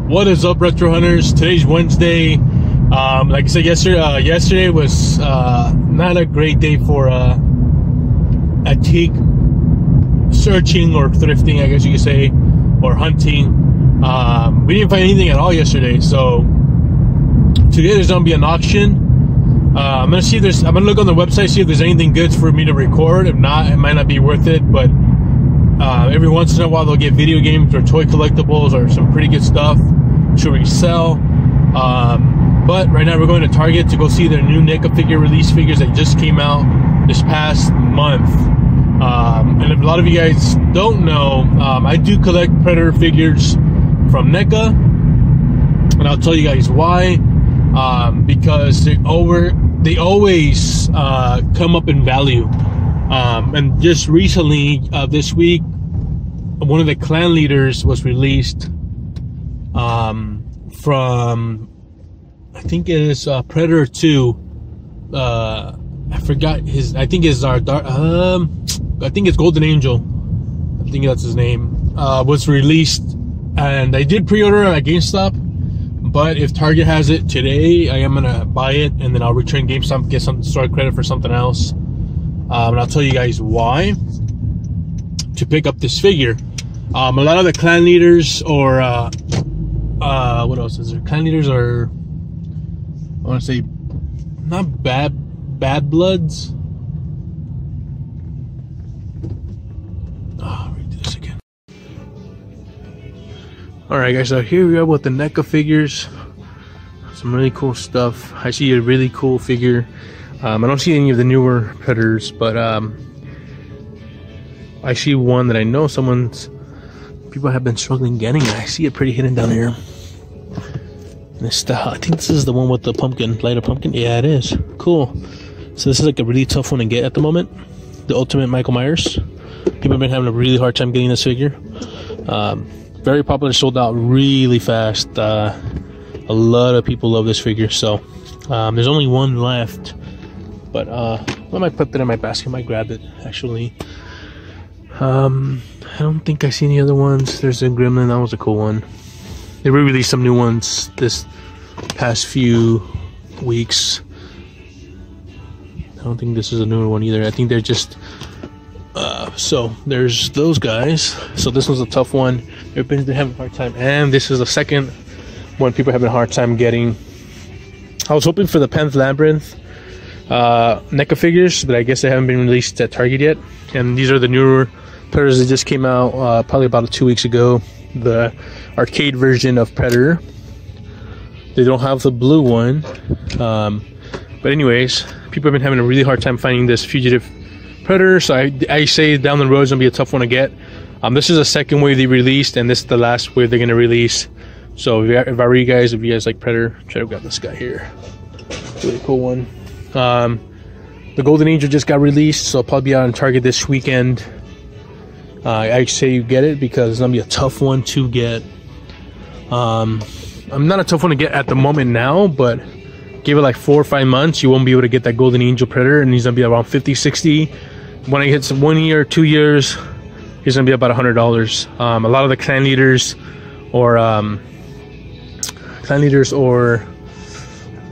What is up, Retro Hunters? Today's Wednesday. Like I said yesterday was not a great day for antique searching or thrifting, I guess you could say, or hunting. We didn't find anything at all yesterday, so today there's gonna be an auction. I'm gonna see if I'm gonna look on the website, see if there's anything good for me to record. If not, it might not be worth it, but every once in a while they'll get video games or toy collectibles or some pretty good stuff to resell. But right now we're going to Target to go see their new NECA figure release figures that just came out this past month. And if a lot of you guys don't know, I do collect Predator figures from NECA, and I'll tell you guys why. Because they always come up in value. And just recently, this week, one of the clan leaders was released from, I think it is Predator 2. I forgot his. I think it's I think it's Golden Angel. I think that's his name. Was released, and I did pre-order it at GameStop. But if Target has it today, I am gonna buy it, and then I'll return GameStop, get some store credit for something else. And I'll tell you guys why to pick up this figure. A lot of the clan leaders, or what else is there? Clan leaders are, I want to say, not bad bloods. I'll read this again. All right, guys. So here we are with the NECA figures. Some really cool stuff. I see a really cool figure. I don't see any of the newer Predators, but I see one that I know people have been struggling getting. I see it pretty hidden down here. I think this is the one with the pumpkin, lighter pumpkin. Yeah, it is. Cool. So this is like a really tough one to get at the moment. The Ultimate Michael Myers. People have been having a really hard time getting this figure. Very popular, sold out really fast. A lot of people love this figure. So there's only one left. But I might put that in my basket. I might grab it, actually. I don't think I see any other ones. There's a Gremlin. That was a cool one. They re-released some new ones this past few weeks. I don't think this is a newer one either. I think they're just... so there's those guys. So this one's a tough one. Everybody's been having a hard time. And this is the second one people have a hard time getting. I was hoping for the Panth Labyrinth NECA figures, but I guess they haven't been released at Target yet. And these are the newer Predators that just came out probably about 2 weeks ago. The arcade version of Predator. They don't have the blue one. But anyways, people have been having a really hard time finding this Fugitive Predator. So I say down the road is going to be a tough one to get. This is the second wave they released, and this is the last wave they're going to release. So if I were you guys, if you guys like Predator, try to grab this guy here. Really cool one. The Golden Angel just got released, so I'll probably be out on Target this weekend. I say you get it because it's gonna be a tough one to get. I'm not a tough one to get at the moment now, but give it like 4 or 5 months, you won't be able to get that Golden Angel Predator, and he's gonna be around 50, 60. When I hit some 1 year, 2 years, he's gonna be about $100. A lot of the clan leaders or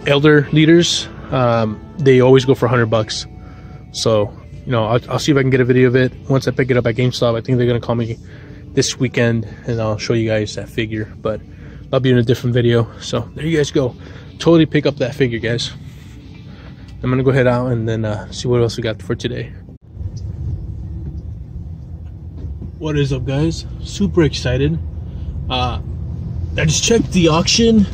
elder leaders, they always go for $100. So, you know, I'll see if I can get a video of it. Once I pick it up at GameStop, I think they're gonna call me this weekend, and I'll show you guys that figure. But I'll be in a different video. So there you guys go. Totally pick up that figure, guys. I'm gonna go head out and then see what else we got for today. What is up, guys? Super excited. I just checked the auction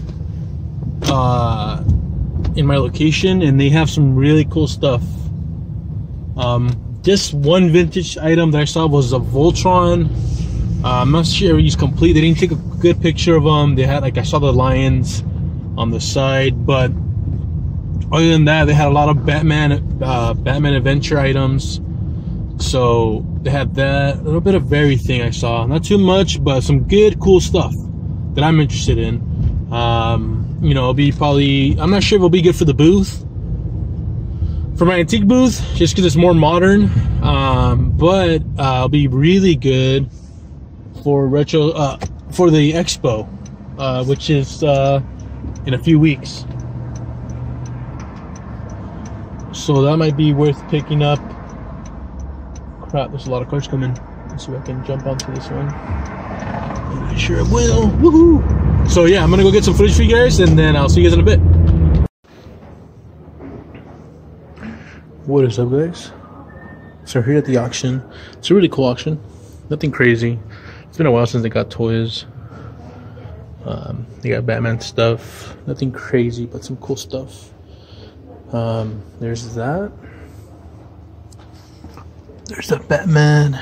in my location, and they have some really cool stuff. Just one vintage item that I saw was a Voltron. I'm not sure he's complete. They didn't take a good picture of him. They had, like, I saw the lions on the side, but other than that, they had a lot of Batman adventure items. So they had that, a little bit of everything I saw. Not too much, but some good, cool stuff that I'm interested in. You know, it'll be probably, I'm not sure if it'll be good for the booth, for my antique booth, just because it's more modern. But it'll be really good for retro, for the expo. which is in a few weeks. So that might be worth picking up. Crap, there's a lot of cars coming. Let's see if I can jump onto this one. I'm sure I will. Woohoo! So yeah, I'm gonna go get some footage for you guys, and then I'll see you guys in a bit. What is up, guys? So we're here at the auction. It's a really cool auction. Nothing crazy. It's been a while since they got toys. They got Batman stuff. Nothing crazy, but some cool stuff. There's that. There's the Batman.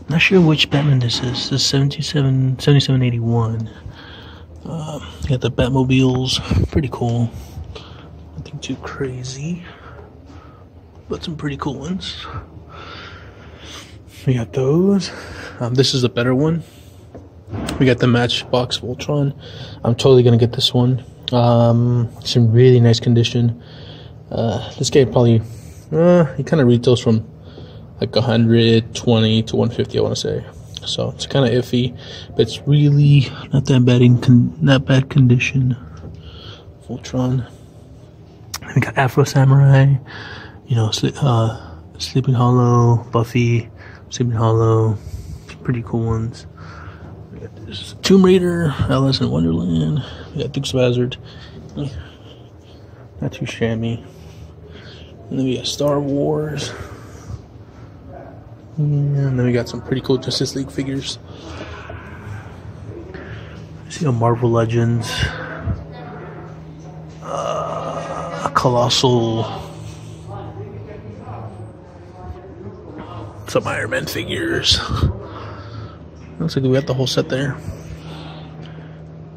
Not sure which Batman this is. This is 7781. Got the Batmobiles. Pretty cool. Nothing too crazy, but some pretty cool ones. We got those. This is a better one. We got the Matchbox Voltron. I'm totally gonna get this one. It's in really nice condition. This guy probably, he kind of retails from like 120 to 150, I want to say. So it's kind of iffy, but it's really not that bad not bad condition. Voltron. We got Afro Samurai, you know, Sleeping Hollow, Buffy, Sleeping Hollow, pretty cool ones. We got this Tomb Raider, Alice in Wonderland. We got Dukes of Hazzard, not too shabby. And then we got Star Wars. And then we got some pretty cool Justice League figures. See a Marvel Legends, a Colossal, some Iron Man figures. Looks like we got the whole set there.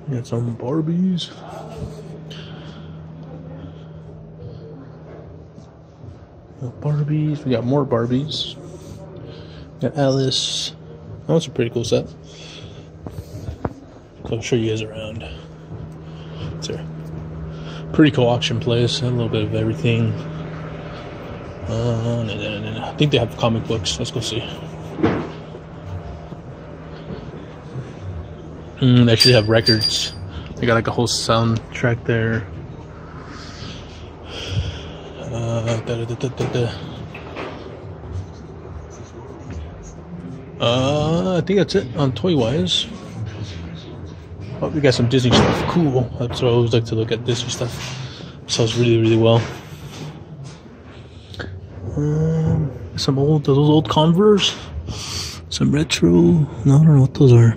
We got some Barbies. We got more Barbies. We got Alice. Oh, that's a pretty cool set. So I'll show you guys around. It's a pretty cool auction place. A little bit of everything. I think they have comic books. Let's go see. They actually have records. They got like a whole soundtrack there. I think that's it on toy wise. Oh, we got some Disney stuff. Cool. That's what I always like to look at. Disney stuff sells really, really well. Some those old Converse. Some retro. No, I don't know what those are.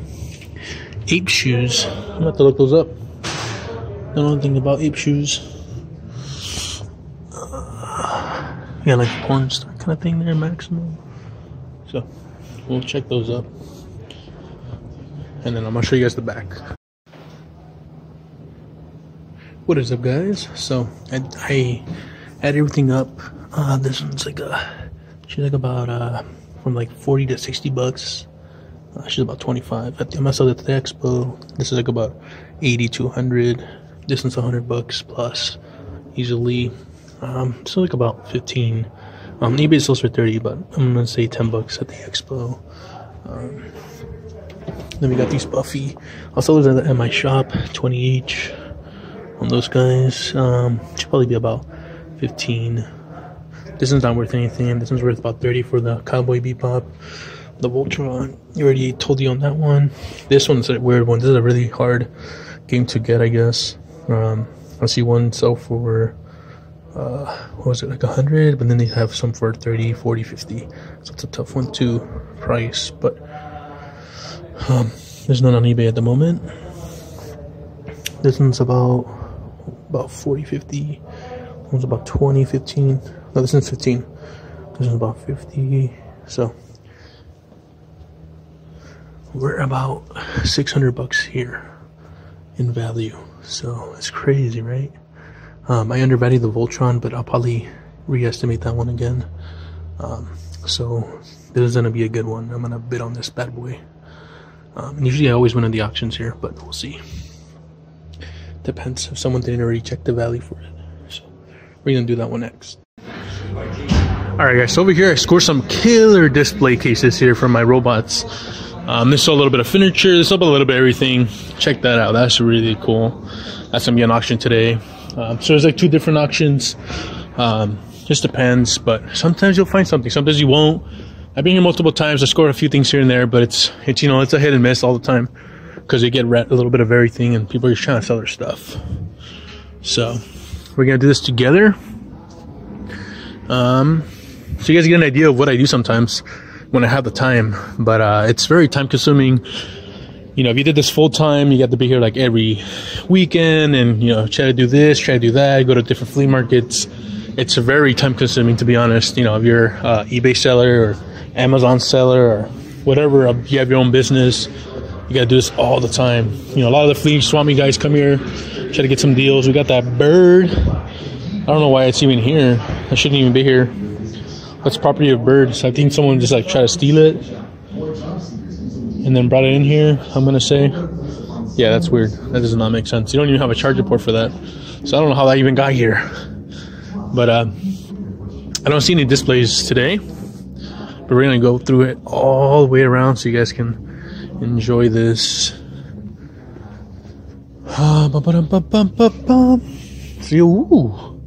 Ape shoes. I'm gonna have to look those up. Don't know anything about ape shoes. Yeah, like porn star kind of thing there, maximum. So we'll check those up, and then I'm gonna show you guys the back. What is up, guys? So I add everything up. This one's like she's like about from like 40 to 60 bucks. She's about 25. I must have it at the expo. This is like about 80 to 100. This one's 100 bucks plus easily. So like about 15. eBay sells for 30, but I'm gonna say 10 bucks at the expo. Then we got these Buffy. I'll sell those at my shop, 20 each on those guys. Should probably be about 15. This one's not worth anything. This one's worth about 30 for the Cowboy Bebop. The Voltron, you already told you on that one. This one's a weird one. This is a really hard game to get, I guess. I see one sell for what was it, like 100, but then they have some for 30, 40, 50. So it's a tough one to price, but there's none on eBay at the moment. This one's about 40, 50. This one's about 20, 15. No, this one's 15. This one's about 50. So we're about 600 bucks here in value. So it's crazy, right? I undervalued the Voltron, but I'll probably re-estimate that one again. So this is gonna be a good one. I'm gonna bid on this bad boy. And usually I always win in the auctions here, but we'll see. Depends if someone didn't already check the value for it. So we're gonna do that one next. Alright guys, so over here I scored some killer display cases here for my robots. This is a little bit of furniture. This is a little bit of everything. Check that out. That's really cool. That's gonna be an auction today. So there's like 2 different auctions. Just depends, but sometimes you'll find something, sometimes you won't. I've been here multiple times. I scored a few things here and there, but it's you know, it's a hit and miss all the time because you get a little bit of everything, and people are just trying to sell their stuff. So we're gonna do this together. So you guys get an idea of what I do sometimes when I have the time, but it's very time consuming. You know, if you did this full time, you got to be here like every weekend, and you know, try to do this, try to do that, go to different flea markets. It's very time consuming, to be honest. You know, if you're eBay seller or Amazon seller or whatever, you have your own business, you gotta do this all the time. You know, a lot of the flea swami guys come here, try to get some deals. We got that bird. I don't know why it's even here. I shouldn't even be here. That's property of birds. I think someone just like tried to steal it and then brought it in here, I'm gonna say. Yeah, that's weird. That does not make sense. You don't even have a charger port for that. So I don't know how that even got here. But I don't see any displays today, but we're gonna go through it all the way around so you guys can enjoy this. Ooh,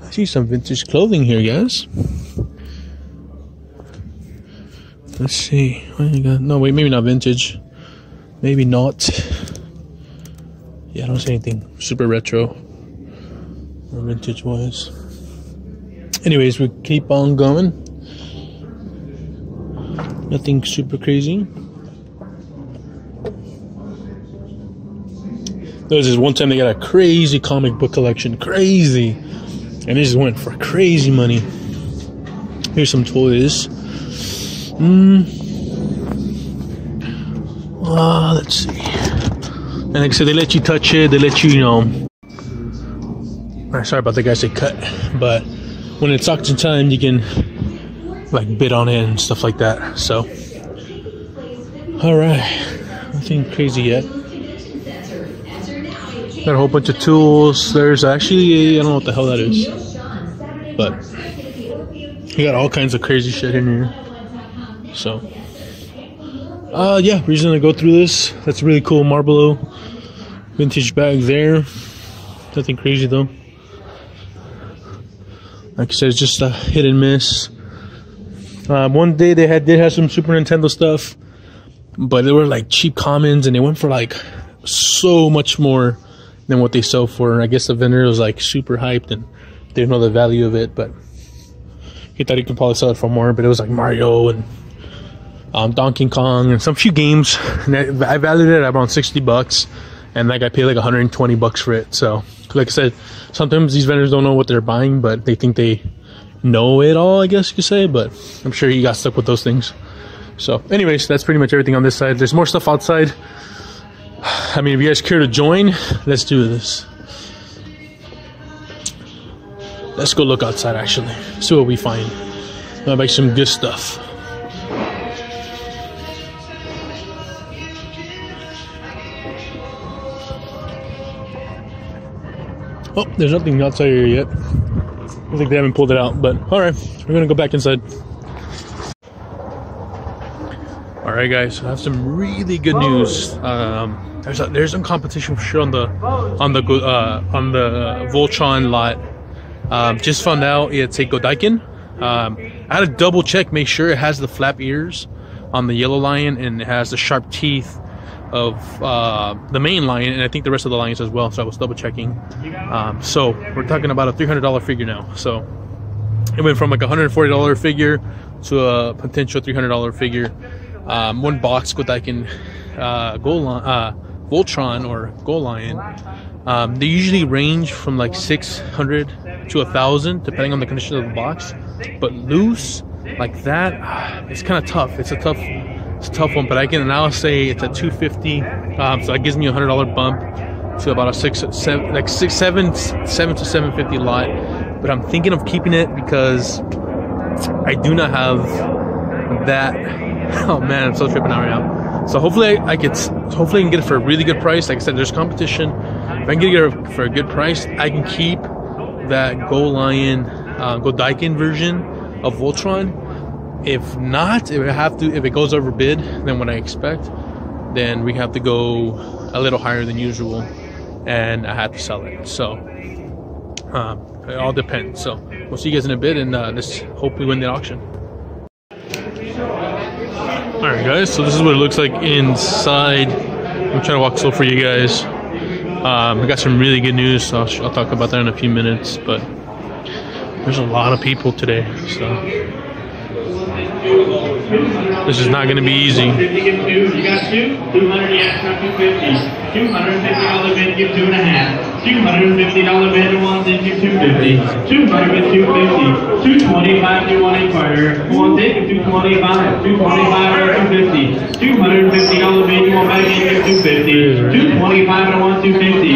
I see some vintage clothing here, guys. Let's see. What you got? No, wait, maybe not vintage. Maybe not. Yeah, I don't see anything super retro or vintage wise. Anyways, we keep on going. Nothing super crazy. There was this one time they got a crazy comic book collection, crazy, and they just went for crazy money. Here's some toys. Let's see. And like I said, they let you touch it. They let you, you know. Sorry about the guys say cut, but when it's auction time, you can like bid on it and stuff like that. So, all right, nothing crazy yet. Got a whole bunch of tools. There's actually I don't know what the hell that is, but you got all kinds of crazy shit in here. So, yeah, we're just gonna go through this. That's a really cool Marlboro vintage bag there. Nothing crazy though. Like I said, it's just a hit and miss. One day they did have some Super Nintendo stuff, but they were like cheap commons, and they went for like so much more than what they sell for. I guess the vendor was like super hyped and didn't know the value of it, but he thought he could probably sell it for more. But it was like Mario and Donkey Kong and some few games, and I valued it at around $60, and like I paid like $120 for it. So like I said, sometimes these vendors don't know what they're buying, but they think they know it all, I guess you could say. But I'm sure you got stuck with those things. So anyways, that's pretty much everything on this side. There's more stuff outside. I mean, if you guys care to join, let's do this. Let's go look outside, actually, see what we find. I'll make some good stuff. Oh, there's nothing outside here yet. I think they haven't pulled it out, but all right, we're gonna go back inside. All right, guys, I have some really good news. There's some competition for sure on the Voltron lot. Just found out it's a Godaikin. I had to double check, make sure it has the flap ears on the yellow lion, and it has the sharp teeth of the main lion, and I think the rest of the lions as well. So I was double checking. So we're talking about a $300 figure now. So it went from like a $140 figure to a potential $300 figure. One box with Voltron or Gold Lion. They usually range from like 600 to 1,000 depending on the condition of the box. But loose like that, it's kind of tough. It's a tough one. But I can now say it's at 250. So that gives me a $100 bump to about a 7 to 750 lot. But I'm thinking of keeping it because I do not have that. Oh man, I'm so tripping out right now. So hopefully I can get it for a really good price. Like I said, there's competition. If I can get it for a good price, I can keep that Gold Lion, Godaikin version of Voltron. If not, if it goes over bid than what I expect, then we have to go a little higher than usual, and I have to sell it. So it all depends. So we'll see you guys in a bit, and let's hope we win the auction. All right, guys. So this is what it looks like inside. I'm trying to walk slow for you guys. We got some really good news, so I'll talk about that in a few minutes. But there's a lot of people today, so this is not going to be easy. You got two, 200, yes, no, 250. $250 bid, give 2.5. $250 bid, one, then give 250. 200 bid, 250. 225, you want inquirer. One, then give 225. 225 or 250. $250 bid, you want back in, give 250. 225 and one, 250.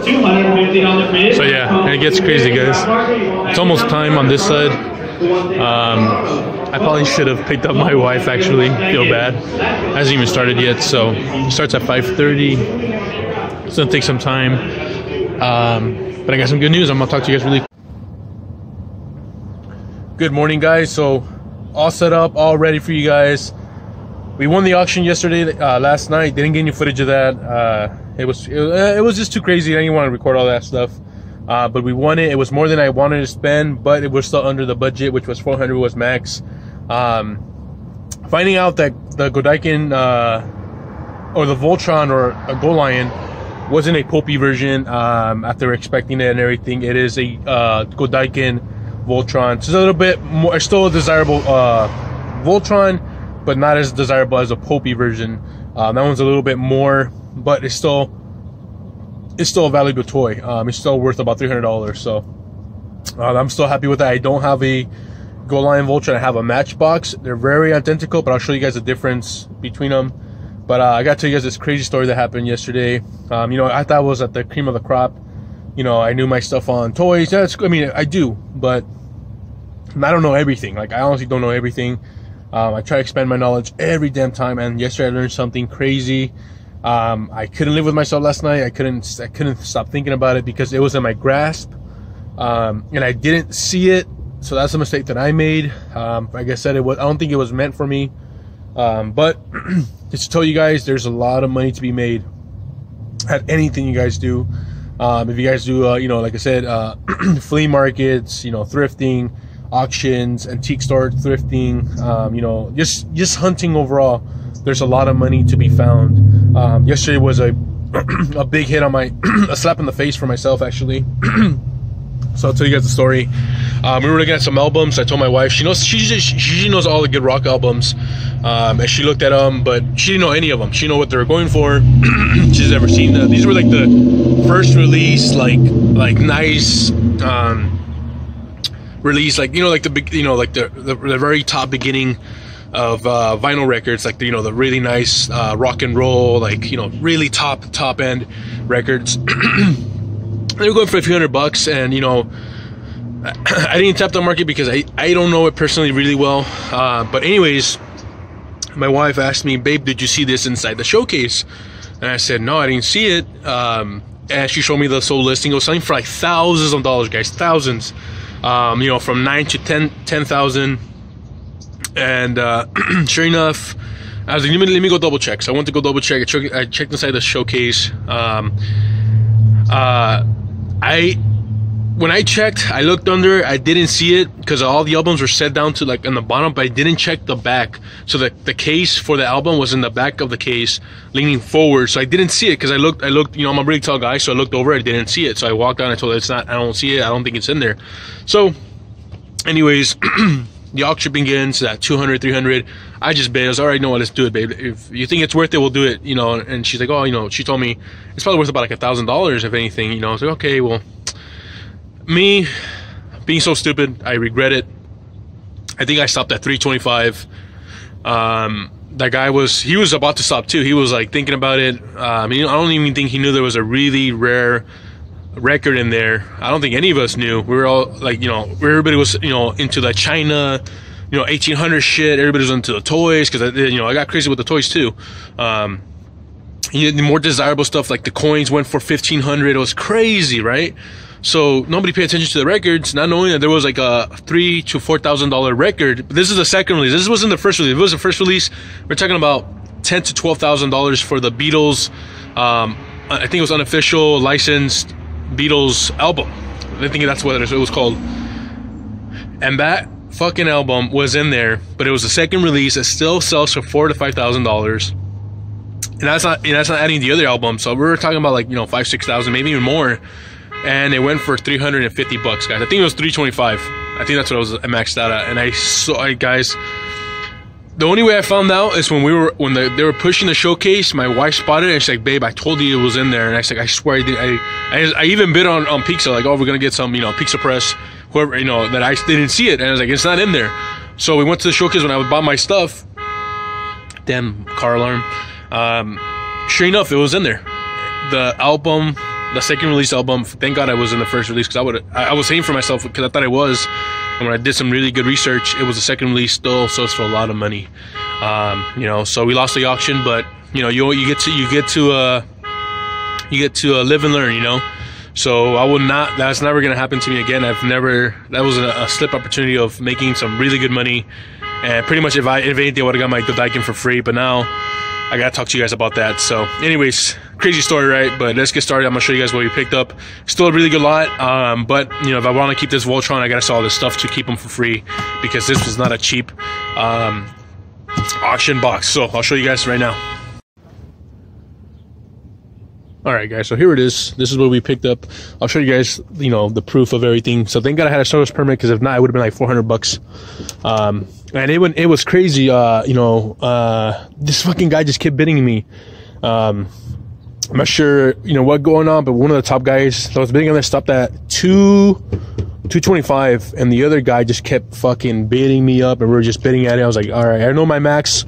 $250 bid. So yeah, and it gets crazy, guys. It's almost time on this side. I probably should have picked up my wife, actually. Feel bad. Hasn't even started yet, so it starts at 5:30. It's gonna take some time. But I got some good news. I'm gonna talk to you guys really quick. Good morning, guys. So all set up, all ready for you guys. We won the auction yesterday, last night. Didn't get any footage of that. It was just too crazy. I didn't want to record all that stuff. But we won it. It was more than I wanted to spend, but it was still under the budget, which was 400 was max. Finding out that the Godaikin or the Voltron or a Gold Lion wasn't a Popey version after expecting it and everything. It is a Godaikin Voltron. It's a little bit more, it's still a desirable Voltron, but not as desirable as a Popey version. That one's a little bit more, but it's still a valuable toy. It's still worth about $300. So I'm still happy with that. I don't have a Gold Lion Voltron. I have a Matchbox. They're very identical, but I'll show you guys the difference between them. But I got to tell you guys this crazy story that happened yesterday. You know, I thought it was at the cream of the crop. You know, I knew my stuff on toys. Yeah, I mean, I do, but I don't know everything. Like, I honestly don't know everything. I try to expand my knowledge every damn time, and yesterday I learned something crazy. I couldn't live with myself last night. I couldn't stop thinking about it because it was in my grasp, and I didn't see it. So that's a mistake that I made. Like I said, I don't think it was meant for me. But just to tell you guys, there's a lot of money to be made at anything you guys do. If you guys do, you know, like I said, flea markets, you know, thrifting, auctions, antique store thrifting, you know, just hunting overall. There's a lot of money to be found. Yesterday was a big hit on my a slap in the face for myself, actually. So I'll tell you guys the story. We were looking at some albums. I told my wife, she knows all the good rock albums, and she looked at them, but she didn't know any of them. She didn't know what they were going for. She's never seen them. These were like the first release, like nice release, like, you know, like the big, you know, like the very top beginning of vinyl records, like the, you know, the really nice rock and roll, like, you know, really top end records. They were going for a few $100, and, you know, I didn't tap the market because I don't know it personally really well. But anyways, my wife asked me, babe, did you see this inside the showcase? And I said, no, I didn't see it. And she showed me the sold listing. It was selling for like thousands of dollars, guys, thousands. You know, from 9 to 10,000. And sure enough, I was like, let me go double check. So I went to go double check. I checked inside the showcase. When I checked, I looked under, I didn't see it because all the albums were set down to like on the bottom, but I didn't check the back. So the case for the album was in the back of the case, leaning forward. So I didn't see it because I looked, you know, I'm a really tall guy, so I looked over, I didn't see it. So I walked down, I told her, I don't see it, I don't think it's in there. So anyways, the auction begins at 200, 300. I just bid. I was all right, no, let's do it, babe. If you think it's worth it, we'll do it, you know. And she's like, oh, you know, she told me it's probably worth about like $1,000 if anything, you know. I was like, okay, well, me being so stupid, I regret it. I think I stopped at 325. That guy he was about to stop too. He was like thinking about it. I don't even think he knew there was a really rare record in there. I don't think any of us knew. We were all like, you know, everybody was, you know, into the China, you know, 1800 shit. Everybody was into the toys because, you know, I got crazy with the toys too. The more desirable stuff, like the coins went for 1,500. It was crazy, right? So nobody paid attention to the records, not knowing that there was like a $3,000 to $4,000 record. But this is the second release. This wasn't the first release. If it was the first release, we're talking about $10,000 to $12,000 for the Beatles. I think it was unofficial licensed Beatles album. I think that's what it was called. And that fucking album was in there, but it was the second release. It still sells for $4,000 to $5,000. And that's not adding the other album. So we were talking about like, you know, 5,000 to 6,000, maybe even more. And it went for $350, guys. I think it was $325. I think that's what I was maxed out at. And I saw, guys, the only way I found out is when they were pushing the showcase. My wife spotted it and she's like, "Babe, I told you it was in there." And I was like, "I swear I did." I even bid on Pizza, like, "Oh, we're gonna get some, you know, Pizza Press, whoever, you know, that I didn't see it." And I was like, "It's not in there." So we went to the showcase when I bought my stuff. Damn car alarm. Sure enough, it was in there. The album, the second release album. Thank God I was in the first release, because I was saying for myself, because I thought I was. And when I did some really good research, it was the second release, still sells for a lot of money. You know, so we lost the auction, but you know, you get to live and learn, you know. So I would not. That's never gonna happen to me again. That was a slip opportunity of making some really good money, and pretty much if anything, I would have got my Godaikin for free. But now I gotta talk to you guys about that. So anyways, crazy story, right? But let's get started. I'm gonna show you guys what we picked up. Still a really good lot, but you know, if I want to keep this Voltron, I gotta sell all this stuff to keep them for free, because this was not a cheap auction box. So I'll show you guys right now. All right, guys, so here it is. This is what we picked up. I'll show you guys, you know, the proof of everything. So thank God I had a service permit, because if not, it would have been like $400. And it was crazy. You know, this fucking guy just kept bidding me. I'm not sure, you know, what going on, but one of the top guys that was bidding on this stopped at $225, and the other guy just kept fucking bidding me up, and we were just bidding at it. I was like, all right, I know my max.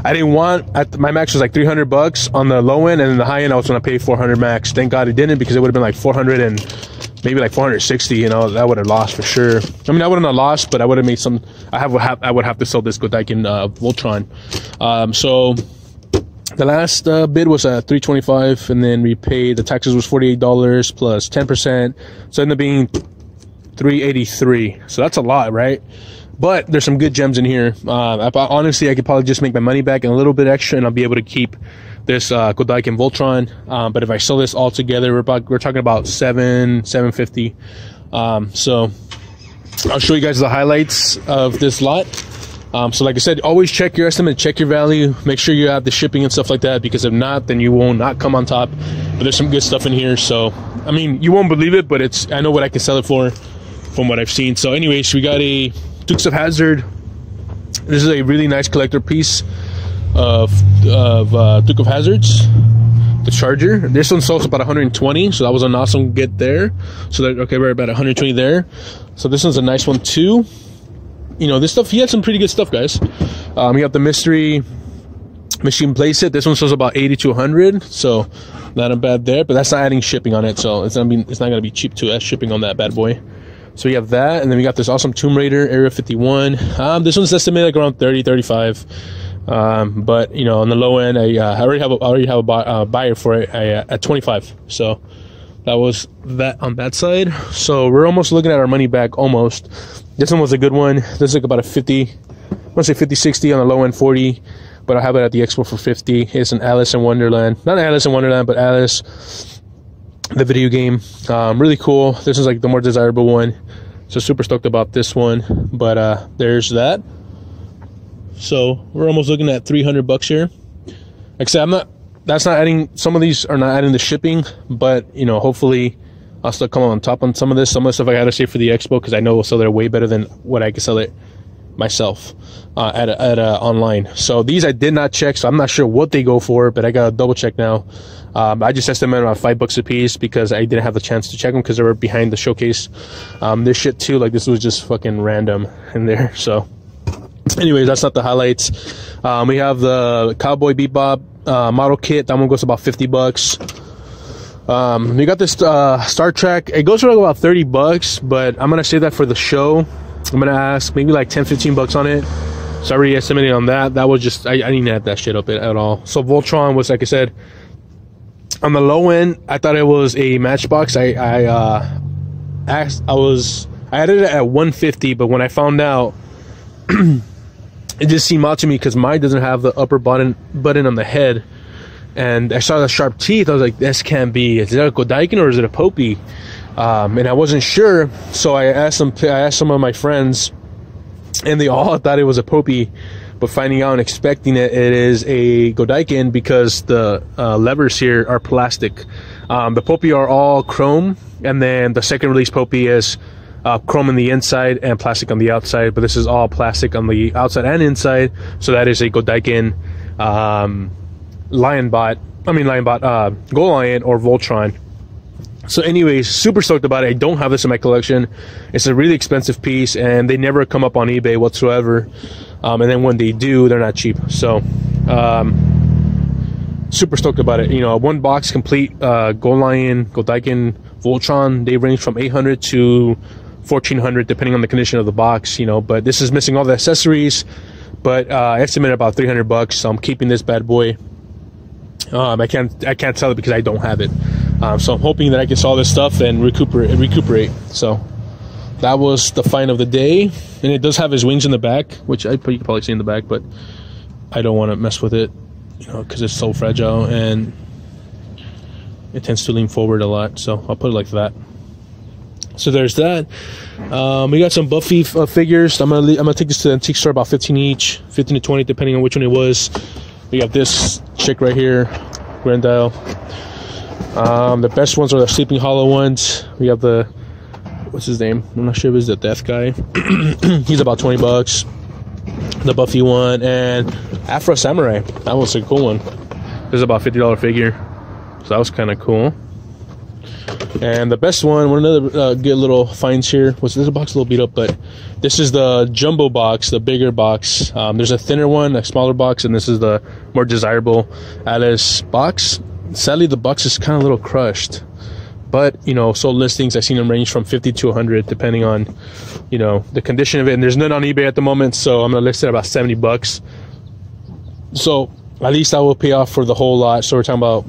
I didn't want, my max was like $300 on the low end, and then the high end I was gonna pay $400 max. Thank God it didn't, because it would have been like 400 and maybe like 460. You know, that would have lost for sure. I mean, I wouldn't have lost, but I would have made some. I would have to sell this Godaikin Voltron. So the last bid was at $325, and then we paid, the taxes was $48 plus 10%, so it ended up being $383. So that's a lot, right? But there's some good gems in here. Honestly, I could probably just make my money back and a little bit extra, and I'll be able to keep this Godaikin Voltron. But if I sell this all together, we're talking about $750. So I'll show you guys the highlights of this lot. So like I said, always check your estimate, check your value, make sure you have the shipping and stuff like that, because if not, then you will not come on top. But there's some good stuff in here. So I mean, you won't believe it, but I know what I can sell it for from what I've seen. So anyways, we got a Dukes of Hazzard. This is a really nice collector piece of Duke of Hazzards, the Charger. This one sells about 120, so that was an awesome get there. So that, okay, we're about 120 there. So this one's a nice one too. You know, this stuff, he had some pretty good stuff, guys. We have the mystery machine playset. This one sells about 80 to 100, so not a bad there. But that's not adding shipping on it, so it's not gonna be cheap to add shipping on that bad boy. So we have that, and then we got this awesome Tomb Raider Area 51. This one's estimated like around 30, 35. But you know, on the low end, I already have a buyer for it at 25. So that was that on that side. So we're almost looking at our money back, almost. This one was a good one. This is like about a 50. I want to say 50, 60 on the low end, 40. But I have it at the expo for 50. It's an Alice in Wonderland, not Alice in Wonderland, but Alice, the video game. Really cool. This is like the more desirable one, so super stoked about this one. But there's that. So we're almost looking at $300 here. Like I said, that's not adding, some of these are not adding the shipping, but you know, hopefully I'll still come on top on some of this. Some of the stuff I gotta save for the expo, because I know we'll sell it way better than what I can sell it myself at online. So these I did not check, so I'm not sure what they go for, but I gotta double check now. I just estimated about $5 a piece, because I didn't have the chance to check them because they were behind the showcase. This shit too, like this was just fucking random in there. So anyways, that's not the highlights. We have the Cowboy Bebop model kit. That one goes about $50. We got this Star Trek. It goes for like about $30, but I'm gonna save that for the show. I'm gonna ask maybe like $10-15 on it. So I already estimated on that. That was just, I didn't add that shit up at all. So Voltron was, like I said, on the low end, I thought it was a Matchbox. I I added it at 150, but when I found out, it just seemed odd to me because mine doesn't have the upper button on the head, and I saw the sharp teeth. I was like, this can't be. Is that a Godaikin or is it a Popey? And I wasn't sure, so I asked some of my friends, and they all thought it was a Popey. But finding out and expecting it is a Godaikin because the levers here are plastic. The Popey are all chrome, and then the second release Popey is chrome on the inside and plastic on the outside. But this is all plastic on the outside and inside. So that is a Godaikin Gold Lion or Voltron. So anyways, super stoked about it. I don't have this in my collection. It's a really expensive piece, and they never come up on eBay whatsoever. And then when they do, they're not cheap. So super stoked about it. You know, one box complete Gold Lion, Godaikin, Voltron, they range from 800 to 1400 depending on the condition of the box, you know, but this is missing all the accessories. But I estimate about 300 bucks, so I'm keeping this bad boy. I can't sell it because I don't have it. So I'm hoping that I can sell this stuff and recuperate. So that was the find of the day, and it does have his wings in the back, which you can probably see in the back, but I don't want to mess with it, you know, because it's so fragile and it tends to lean forward a lot. So I'll put it like that. So there's that. We got some Buffy figures. I'm gonna take this to the antique store, about 15 each, 15 to 20 depending on which one it was. We got this chick right here, Grendel. The best ones are the Sleeping Hollow ones. We have the, what's his name? I'm not sure if it's the Death guy. He's about 20 bucks. The Buffy one, and Afro Samurai. That was a cool one. This is about $50 figure. So that was kind of cool. And the best one of the good little finds here was this box a little beat up, but this is the jumbo box, the bigger box. There's a thinner one, a smaller box, and this is the more desirable Alice box. Sadly, the box is kind of a little crushed, but you know, sold listings, I've seen them range from 50 to 100 depending on, you know, the condition of it. And there's none on eBay at the moment, so I'm gonna list it at about 70 bucks. So at least I will pay off for the whole lot. So we're talking about,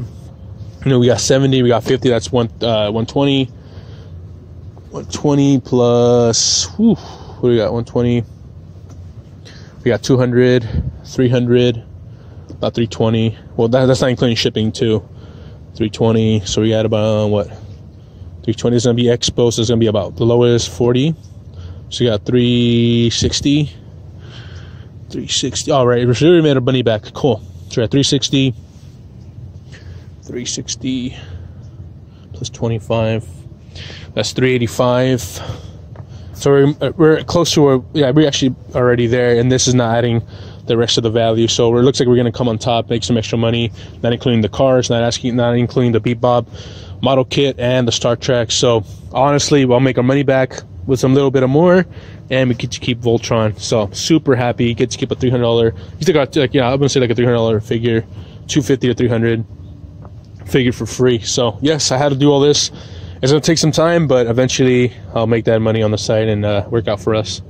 you know, we got 70, we got 50, that's 120. 120 plus, whew, what do we got? 120. We got 200, 300, about 320. Well, that's not including shipping too. 320. So we got about what? 320 is gonna be expo, so it's gonna be about the lowest 40. So we got 360. 360. All right, we already made our money back. Cool. So we got 360. 360 plus 25, that's 385. So we're close to where, yeah, we're actually already there, and this is not adding the rest of the value. So it looks like we're going to come on top, make some extra money, not including the cars, not including the Beat Bob model kit and the Star Trek. So honestly, we'll make our money back with some little bit of more, and we get to keep Voltron. So super happy, get to keep a $300. You still got, like, yeah, I'm gonna say like a $300 figure, $250 to $300 figure for free. So yes, I had to do all this. It's gonna take some time, but eventually I'll make that money on the side and work out for us.